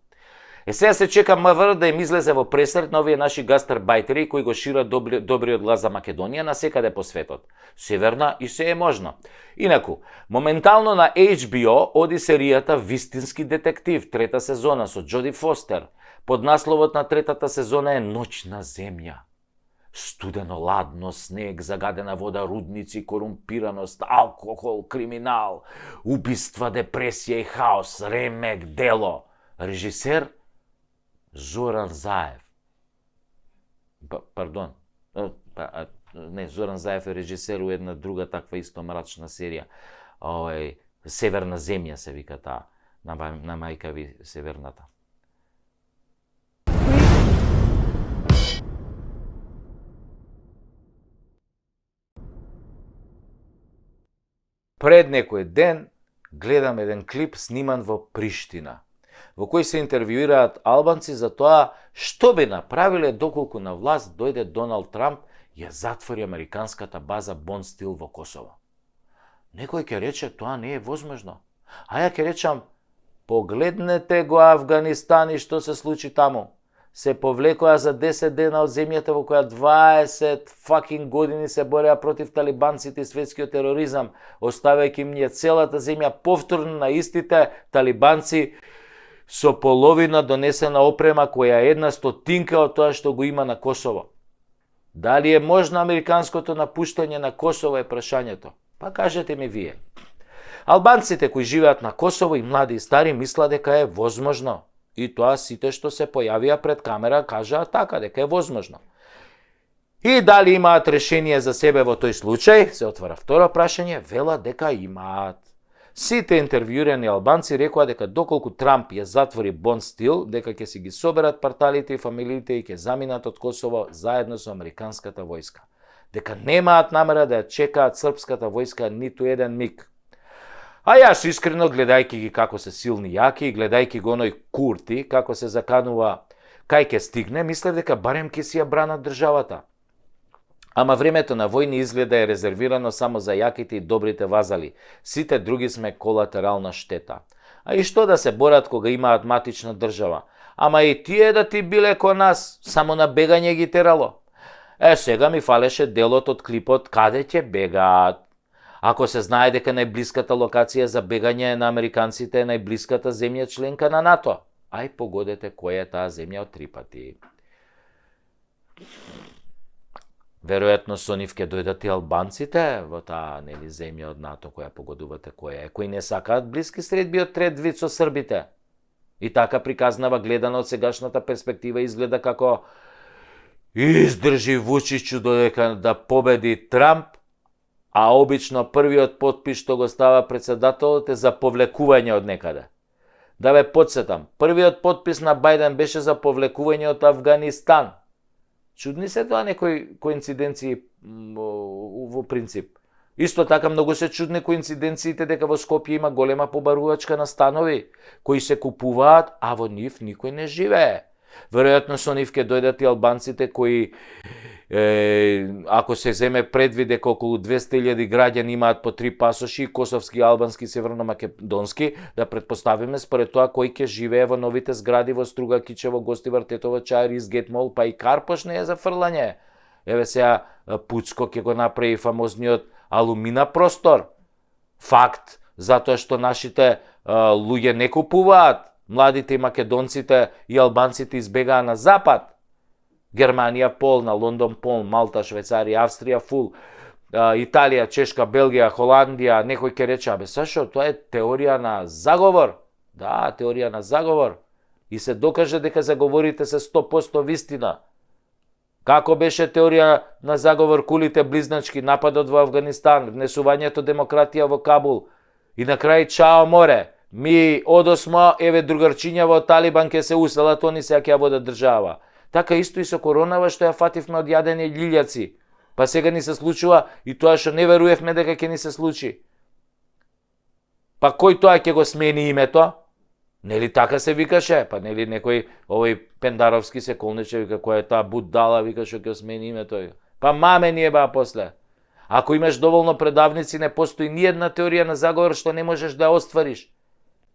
Сега се чека МВР да им излезе во пресрет на овие наши гастарбајтери кои го шират добриот глас за Македонија насекаде по светот. Северна и се е можно. Инаку, моментално на HBO оди серијата Вистински детектив, трета сезона со Джоди Фостер. Под насловот на третата сезона е Ноќна земја. Студено, ладно, снег, загадена вода, рудници, корумпираност, алкохол, криминал, убиства, депресија и хаос, ремек, дело. Режисер Зоран Заев. Пардон. Не, Зоран Заев е режисер у една друга таква исто мрачна серија. Северна земја се вика таа. На мајка ви Северната. Пред некој ден гледам еден клип сниман во Приштина, во кој се интервјуираат албанци за тоа што би направиле доколку на власт дојде Доналд Трамп и ја затвори американската база Бонстил во Косово. Некој ќе рече тоа не е возможно. А ја ќе речам, погледнете го Афганистан и што се случи таму. Се повлекоа за 10 дена од земјата во која 20 fucking години се бореа против талибанците и светскиот тероризам, оставајќи им ја целата земја повторно на истите талибанци со половина донесена опрема која е 1/100 од тоа што го има на Косово. Дали е можно американското напуштање на Косово е прашањето? Па кажете ми вие. Албанците кои живеат на Косово и млади и стари мислат дека е возможно. И тоа сите што се појавија пред камера кажаа така, дека е возможно. И дали имаат решение за себе во тој случај, се отвара второ прашање, велат дека имаат. Сите интервјуирани албанци рекоа дека доколку Трамп ја затвори Бонстил, дека ќе си ги соберат парталите и фамилиите и ќе заминат од Косово заедно со американската војска. Дека немаат намера да ја чекаат српската војска ниту еден миг. А јас искрено, гледајќи ги како се силни јаки и гледајќи го оној Курти, како се заканува кај ќе стигне, мислев дека барем ќе си ја бранат државата. Ама времето на војни изгледа е резервирано само за јаките и добрите вазали. Сите други сме колатерална штета. А и што да се борат кога имаат матична држава? Ама и тие да ти биле ко нас, само на бегање ги терало. Сега ми фалеше делот од клипот каде ќе бегаат. Ако се знае дека најблиската локација за бегање на американците е најблиската земја членка на НАТО, ај погодете која е таа земја од 3 пати. Веројатно со нив ќе дојдат и албанците во таа земја од НАТО која погодувате која е, кои не сакаат блиски средби од трет вид со србите. И така приказнава гледано од сегашната перспектива изгледа како издржи Вучичу додека да победи Трамп, а обично првиот подпис што го става председателот е за повлекување од некаде. Да ве подсетам, првиот подпис на Бајден беше за повлекување од Афганистан. Чудни се тоа некои коинциденции во принцип. Исто така многу се чудни коинциденциите дека во Скопје има голема побарувачка на станови, кои се купуваат, а во нив никој не живее. Веројатно со нив ќе дојдат и албанците кои, ако се земе предвид дека околу 200.000 граѓани имаат по 3 пасоши, косовски, албански и северно-македонски, да предпоставиме според тоа кој ќе живее во новите згради во Струга, Кичево, Гостивар, Тетово, Чаир, Изгет Мол, па и Карпош не е за фрлање. Еве сега Пуцко ќе го направи фамозниот алумина простор. Факт, затоа што нашите луѓе не купуваат. Младите и македонците и албанците избегаа на запад. Германија полна, Лондон полн, Малта, Швајцарија, Австрија фул, Италија, Чешка, Белгија, Холандија, некој ќе рече, абе Сашо, тоа е теорија на заговор. Да, теорија на заговор. И се докаже дека заговорите се 100% вистина. Како беше теорија на заговор кулите близначки, нападот во Афганистан, внесувањето демократија во Кабул и на крај чао море. ми одосмо, еве другарчињава од Талибан ке се уселат, они сега ќе ја водат држава. Така исто и со коронава што ја фативме од јадење лилјаци. Па сега ни се случува и тоа што не веруевме дека ќе ни се случи. Па кој тоа ќе го смени името? Нели така се викаше? Па нели некој овој Пендаровски се колнече, вика, која е таа будала, вика, што ќе смени името. Па маме ни еба после. Ако имаш доволно предавници, не постои ни една теорија на заговор што не можеш да ја оствариш.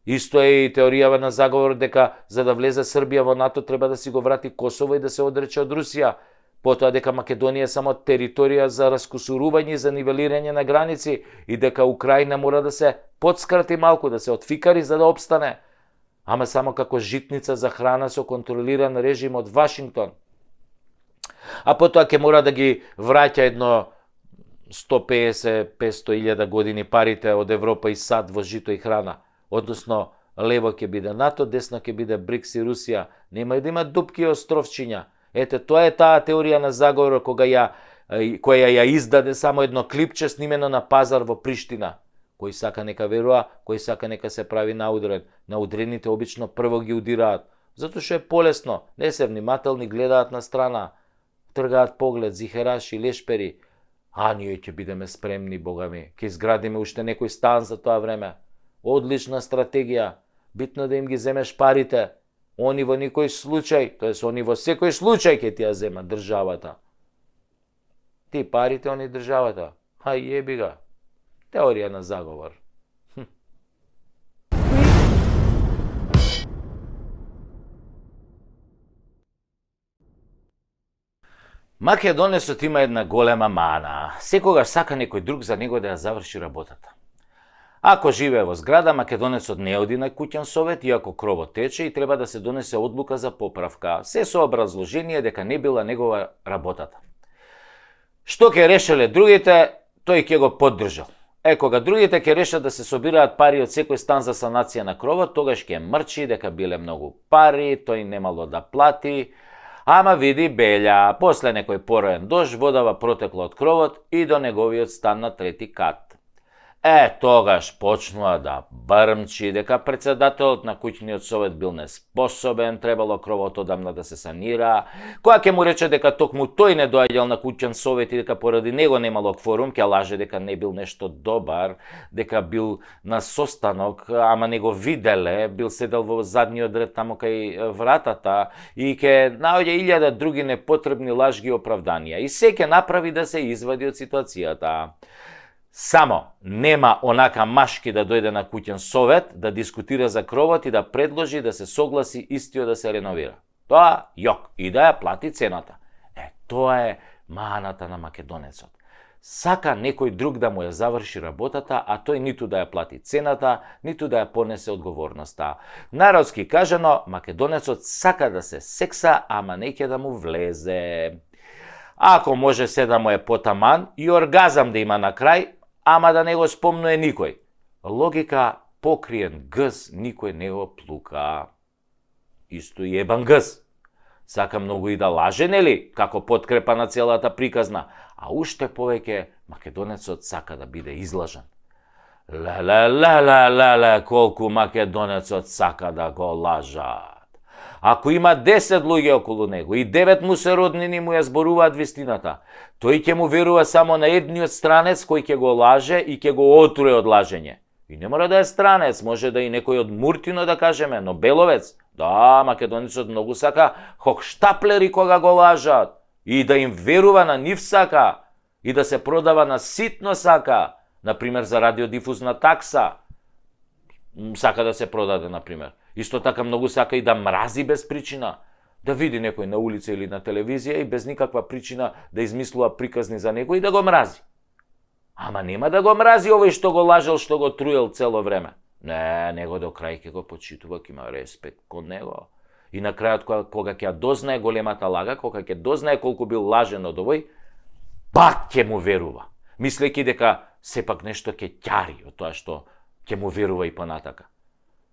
Исто е и теоријава на заговор дека за да влезе Србија во НАТО треба да си го врати Косово и да се одрече од Русија. Потоа дека Македонија е само територија за раскусурување и за нивелирање на граници и дека Украина мора да се подскрати малку, да се отфикари за да обстане. Ама само како житница за храна со контролиран режим од Вашингтон. А потоа ќе мора да ги враќа едно 150-500 илјада години парите од Европа и САД во жито и храна. Односно, лево ќе биде НАТО, десно ќе биде БРИКС и Русија. Нема и да има дупки и островчиња. Ете, тоа е таа теорија на заговор која ја издаде само едно клипче снимено на пазар во Приштина. Кој сака нека верува, кој сака нека се прави наудрен. Наудрените обично прво ги удираат, затоа што е полесно, не се внимателни, гледаат на страна, тргаат поглед, зихераши, лешпери. А ние ќе бидеме спремни, Бога ми, ќе изградиме уште некој стан за тоа време. Одлична стратегија, битно да им ги земеш парите. Они во никој случај, тоест они во секој случај ќе ти ја земат државата. Ти парите, они државата. Еби га. Теорија на заговор. Македонецот има една голема мана. Секогаш сака некој друг за него да ја заврши работата. Ако живее во зграда, македонецот не оди на куќен совет, иако кровот тече и треба да се донесе одлука за поправка. Се со образложение дека не била негова работата. Што ќе решеле другите, тој ќе го поддржал. Кога другите ќе решат да се собираат пари од секој стан за санација на кровот, тогаш ќе мрчи дека биле многу пари, тој немало да плати. Ама види Белја, после некој пороен дожд, водава протекла од кровот и до неговиот стан на трети кат. Тогаш почнува да брмчи дека председателот на куќниот совет бил неспособен, требало кровот одамна да се санира. Која ќе му рече дека токму тој не доаѓал на куќен совет и дека поради него немало кворум, ќе лаже дека не бил нешто добар, дека бил на состанок, ама не го виделе, бил седел во задниот ред таму кај вратата и ќе наоѓа илјада други непотребни лажги и оправданија. И се ќе направи да се извади од ситуацијата. Само нема онака машки да дојде на куќен совет, да дискутира за кровот и да предложи да се согласи истиот да се реновира. Тоа јок и да ја плати цената. Тоа е маната на македонецот. Сака некој друг да му ја заврши работата, а тој ниту да ја плати цената, ниту да ја понесе одговорноста. Народски кажано, македонецот сака да се секса, ама не ќе да му влезе. Ако може се да му е потаман и оргазам да има на крај, ама да не го спомнуе никој. Логика покриен гз никој не го плука. Исто и ебан гз. Сака многу и да лаже, нели, како подкрепа на целата приказна, а уште повеќе македонецот сака да биде излажан. Леле, колку македонецот сака да го лажат. Ако има 10 луѓе околу него и 9 му се роднини му ја зборуваат вистината, тој ќе му верува само на едниот странец кој ќе го лаже и ќе го отруе од лажење. И не мора да е странец, може да и некој од Муртино да кажеме, но Беловец. Да, македонецот многу сака хохштаплери кога го лажат и да им верува на нив сака и да се продава на ситно сака, например за радиодифузна такса. Сака да се продаде, например. Исто така многу сака и да мрази без причина. Да види некој на улица или на телевизија и без никаква причина да измислува приказни за некој и да го мрази. Ама нема да го мрази овој што го лажел, што го труел цело време. Не, него до крај ќе го почитува, ќе има респект кон него. И на крајот кога ќе дознае големата лага, кога ќе дознае колку бил лажен од овој, пак ќе му верува, мислејќи дека сепак нешто ќе ќари од тоа што ќе му верува и понатака.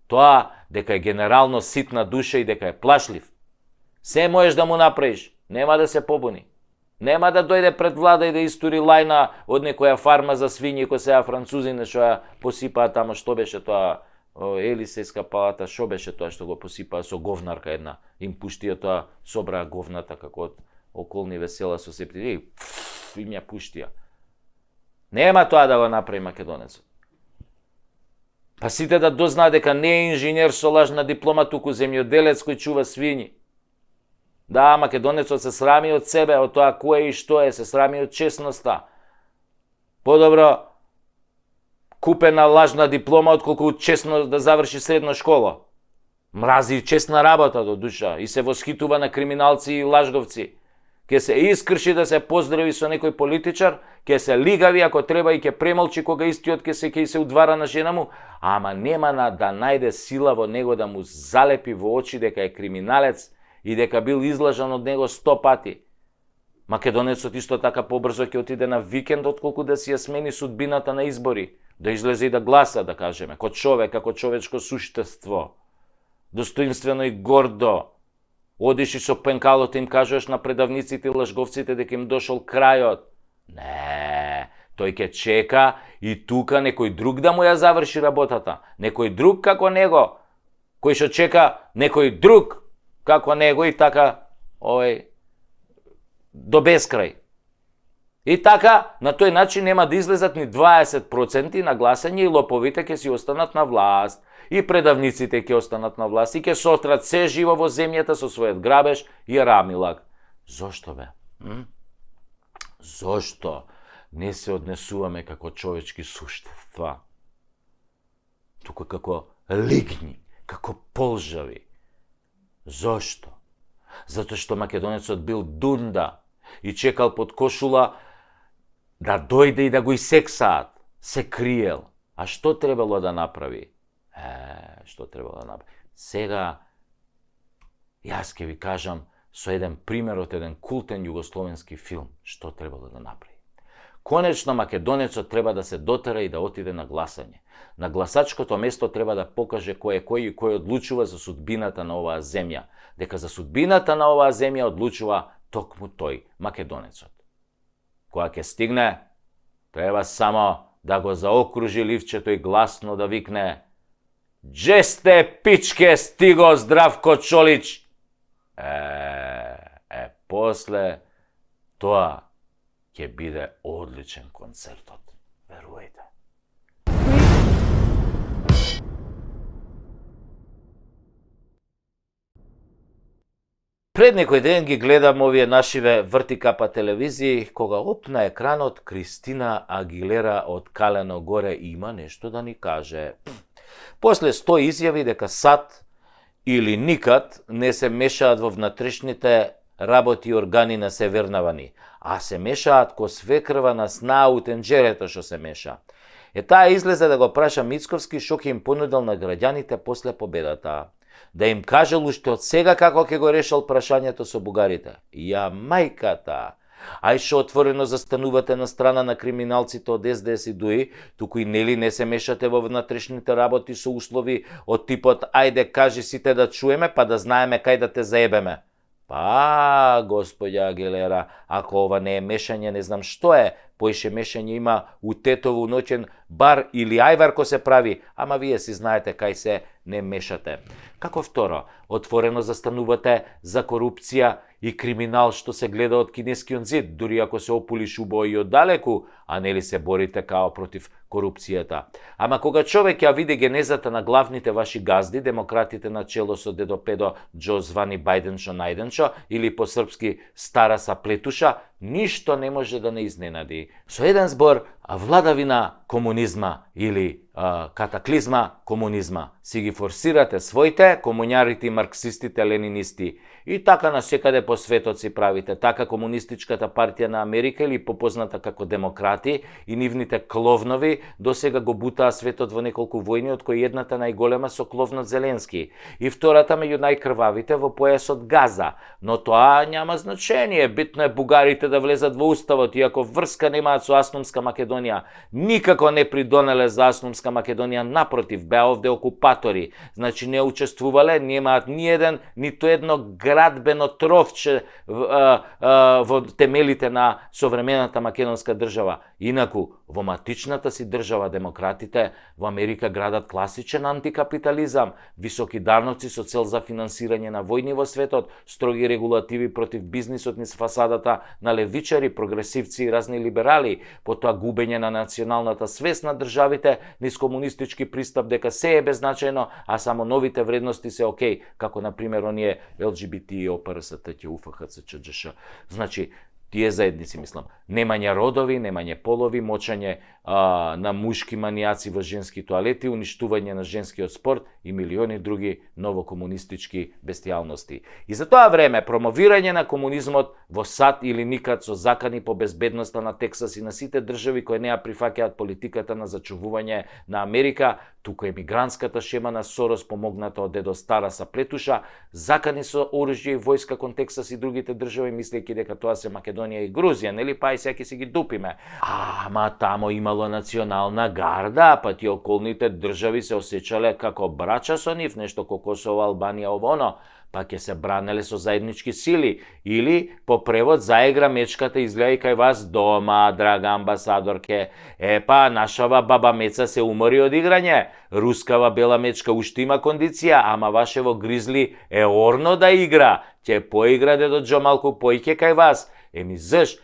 Тоа дека е генерално ситна душа и дека е плашлив, се можеш да му направиш, нема да се побуни. Нема да дојде пред влада и да истури лајна од некоја фарма за свињи кој сега французини што ја посипаат тамо, што беше тоа, Елисејска палата, шо беше тоа што го посипаа со говнарка една, им пуштија тоа, собраа говната како од околни весела со септини, им ја пуштија. Нема тоа да го направи македонецот. Па сите да дознаат дека не е инженер со лажна диплома, туку земјоделец кој чува свињи. Да, македонецот се срами од себе, од тоа кој и што е, се срами од честноста. Подобро купена лажна диплома, отколку честно да заврши средна школа. Мрази честна работа до душа и се восхитува на криминалци и лажговци. Ке се искрши да се поздрави со некој политичар, ке се лигави ако треба и ке премолчи кога истиот ке се удвара на жена му, ама нема да најде сила во него да му залепи во очи дека е криминалец и дека бил излажан од него 100 пати. Македонецот исто така побрзо ќе отиде на викенд отколку да си ја смени судбината на избори, да излезе и да гласа, да кажеме, како човек, како човечко суштество. Достоинствено и гордо. Одиш и со пенкалот им кажеш на предавниците и лажговците дека им дошол крајот. Не, тој ќе чека и тука некој друг да му ја заврши работата. Некој друг како него, кој што чека некој друг како него и така до бескрај. И така, на тој начин нема да излезат ни 20% на гласање и лоповите ќе си останат на власт. И предавниците ќе останат на власт и ќе сотрат се живо во земјата со својот грабеж и рамилак. Зошто бе? Зошто не се однесуваме како човечки суштества? Туку како лигни, како полжави. Зошто? Затоа што македонецот бил дунда и чекал под кошула да дојде и да го исексаат. Се криел. А што требало да направи? Што требало да направи? Сега, јас ќе ви кажам со еден пример од еден култен југословенски филм, што требало да направи. Конечно, македонецот треба да се дотера и да отиде на гласање. На гласачкото место треба да покаже кој е кој и кој одлучува за судбината на оваа земја. Дека за судбината на оваа земја одлучува токму тој, македонецот. Кога ќе стигне, треба само да го заокружи ливчето и гласно да викне: "Дже сте, пичке, стиго Здравко Чолич!" После тоа ќе биде одличен концертот, верувајте. Пред некој ден ги гледам овие нашиве вртикапа телевизии, кога оп на екранот Кристина Агилера од Калено горе има нешто да ни каже. После 100 изјави дека САД или никад не се мешаат во внатрешните работи и органи на Севернавани, а се мешаат ко свекрва на снаа у тенџерето што се меша. Таа излезе да го праша Мицковски што ќе им понудил на граѓаните после победата. Да им кажел уште од сега како ќе го решал прашањето со бугарите. Ја мајката! Ај што отворено застанувате на страна на криминалците од СДС и ДУИ, туку и нели не се мешате во внатрешните работи со услови од типот ајде кажи сите да чуеме па да знаеме кај да те заебеме. Па, господја Агилера, ако ова не е мешање, не знам што е. Поише мешање има у Тетово ноќен бар или ајвар ко се прави, ама вие си знаете кај се не мешате. Како второ, отворено застанувате за корупција и криминал што се гледа од кинескиот зид, дури ако се опулиш убаво и оддалеку, а нели се борите као против корупцијата. Ама кога човек ја види генезата на главните ваши газди, демократите на чело со дедо Педо Џо звани Бајденчо Најденчо или по српски Стара Саплетуша, ништо не може да не изненади. Со еден збор, владавина комунизма или катаклизма комунизма. Си ги форсирате своите, комуњарите и марксистите, ленинисти. И така на секаде по светот си правите. Така комунистичката партија на Америка или попозната како демократи и нивните кловнови досега го бутаа светот во неколку војни, од кои едната најголема со кловнот Зеленски и втората меѓу најкрвавите во појасот Газа. Но тоа няма значење. Битно е бугарите да влезат во уставот, иако врска немаат со Асномска Македонија. Никако не придонеле за Асномска Македонија, напротив, беа овде окупатори. Значи не учествувале, немаат ни еден, ниту едно градбено тровче во темелите на современата македонска држава. Инаку, во матичната си држава демократите во Америка градат класичен антикапитализам, високи даноци со цел за финансирање на војни во светот, строги регулативи против бизнисот низ фасадата на левичари, прогресивци и разни либерали, потоа губење на националната свест на државите низ комунистички пристап дека се е беззначајно, а само новите вредности се окей, како на пример оние ЛГБТ, ОПРС, Тќ, УФХЦ, ЧДШ. Значи, тие заедници, мислам, немање родови, немање полови, мочање на мушки манијаци во женски тоалети, уништување на женскиот спорт и милиони други новокомунистички бестијалности. И за тоа време, промовирање на комунизмот во САД или никад со закани по безбедноста на Тексас и на сите држави кои не ја прифаќаат политиката на зачувување на Америка, туку емигрантската шема на Сорос помогната од дедо Стара са плетуша, закани со оружје и војска кон Тексас и другите држави, мислејќи дека тоа се Македонија и Грузија, нели, па и сега ќе си ги дупиме. Ама тамо имало национална гарда, па тие околните држави се осеќале како брача со нив, нешто ко Косово, Албанија, овоно, па ќе се бранеле со заеднички сили. Или, по превод, заигра мечката изгледа кај вас дома, драга амбасадорке. Епа, нашава баба Меца се умори од играње. Рускава бела мечка уште има кондиција, ама вашево гризли е орно да игра. Ќе поигра дедо Џо малку поиќе кај вас. Заш?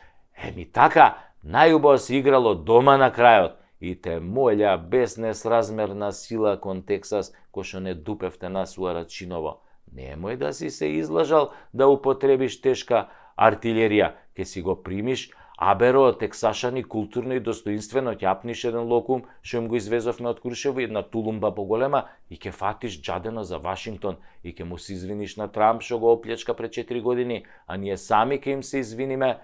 Така, најубаво се играло дома на крајот. И те молја без несразмерна сила кон Тексас, кој што не дупевте нас у Арачиново. Немој да си се излажал да употребиш тешка артилерија, ке си го примиш, аберо тексашани културно и достоинствено ќе апниш еден локум, што им го извезовме од Крушево, една тулумба поголема, и ќе фатиш джадено за Вашингтон, и ќе му се извиниш на Трамп, што го оплечка пред 4 години, а ние сами ќе им се извиниме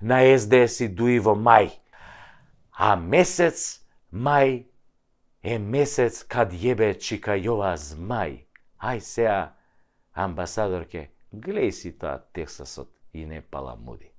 на СДС и ДУИ во мај. А месец мај е месец кад јебе чика јова змај. Ај сеа, амбасадорке, глеј си тоа Тексасот и не паламуди.